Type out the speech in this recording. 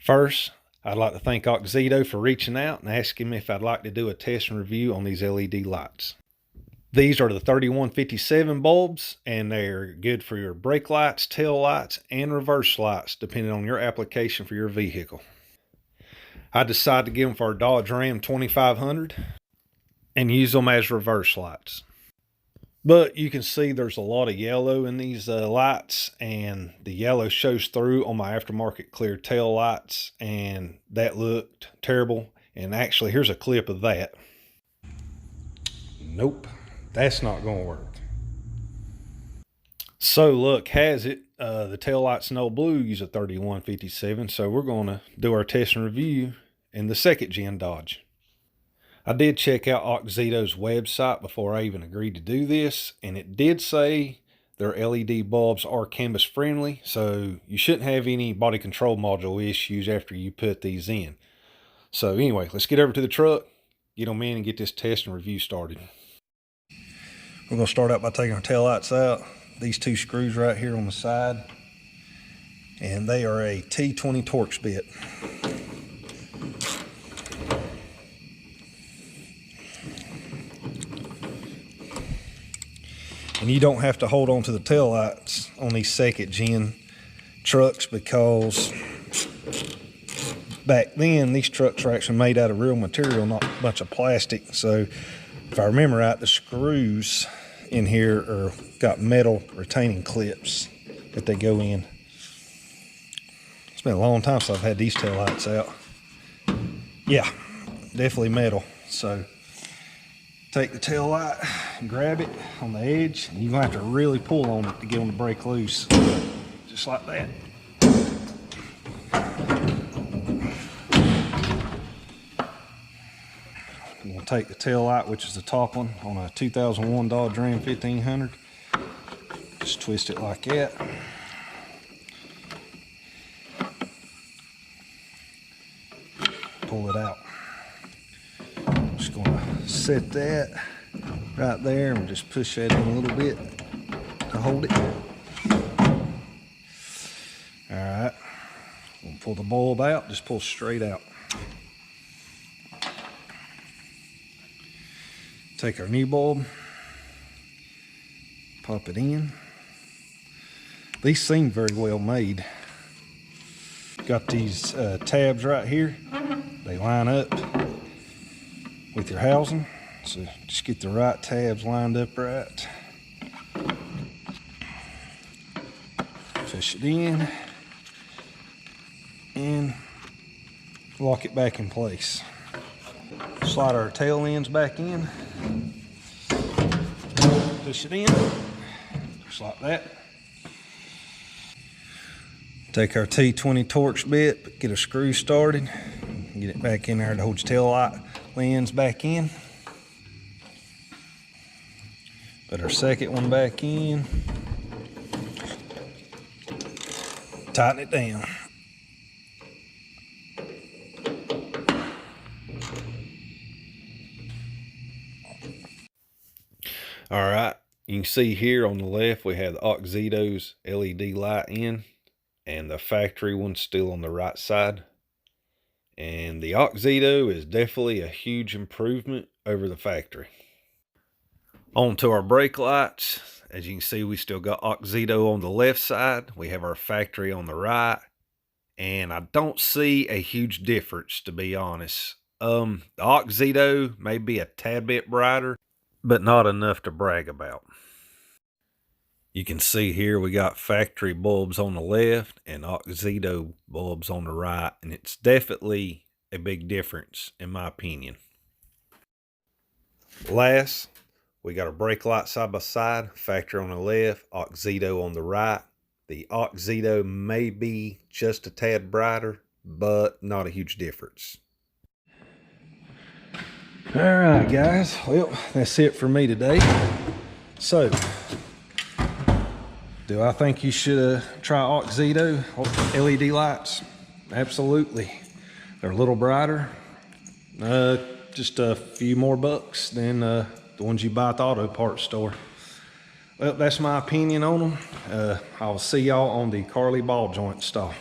First, I'd like to thank Auxito for reaching out and asking me if I'd like to do a test and review on these LED lights. These are the 3157 bulbs, and they're good for your brake lights, tail lights, and reverse lights, depending on your application for your vehicle. I decided to get them for our Dodge Ram 2500 and use them as reverse lights. But you can see there's a lot of yellow in these lights, and the yellow shows through on my aftermarket clear tail lights, and that looked terrible. And actually, here's a clip of that. Nope, that's not going to work. So luck has it, the tail lights no blue use a 3157, so we're going to do our test and review in the second gen Dodge. I did check out Auxito's website before I even agreed to do this, and it did say their LED bulbs are canvas friendly, so you shouldn't have any body control module issues after you put these in. So anyway, let's get over to the truck, get them in, and get this test and review started. We're going to start out by taking our tail lights out. These two screws right here on the side, and they are a T20 Torx bit. And you don't have to hold on to the tail lights on these second gen trucks, because back then these trucks were actually made out of real material, not a bunch of plastic. So if I remember right, the screws in here are got metal retaining clips that they go in. It's been a long time since I've had these tail lights out. Yeah, definitely metal. So take the tail light and grab it on the edge, and you're gonna have to really pull on it to get them to break loose. Just like that. I'm gonna take the tail light, which is the top one on a 2001 Dodge Ram 1500. Just twist it like that. Pull it out. Just gonna set that right there and just push that in a little bit to hold it. All right, we'll pull the bulb out, just pull straight out. Take our new bulb, pop it in. These seem very well made. Got these tabs right here. They line up with your housing, so just get the right tabs lined up right. Push it in and lock it back in place. Slide our tail ends back in, push it in, just like that. Take our T20 Torx bit, get a screw started, get it back in there to hold your tail light lens back in. Put our second one back in, tighten it down. All right, you can see here on the left we have the Auxito's LED light in, and the factory one's still on the right side. And the Auxito is definitely a huge improvement over the factory. On to our brake lights. As you can see, we still got Auxito on the left side. We have our factory on the right. And I don't see a huge difference, to be honest. The Auxito may be a tad bit brighter, but not enough to brag about. You can see here we got factory bulbs on the left and Auxito bulbs on the right, and it's definitely a big difference in my opinion. Last, we got our brake light side by side, factory on the left, Auxito on the right. The Auxito may be just a tad brighter, but not a huge difference. All right, guys. Well, that's it for me today. So, do I think you should try Auxito LED lights? Absolutely. They're a little brighter. Just a few more bucks than the ones you buy at the auto parts store. Well, that's my opinion on them. I'll see y'all on the Carly ball joint stall.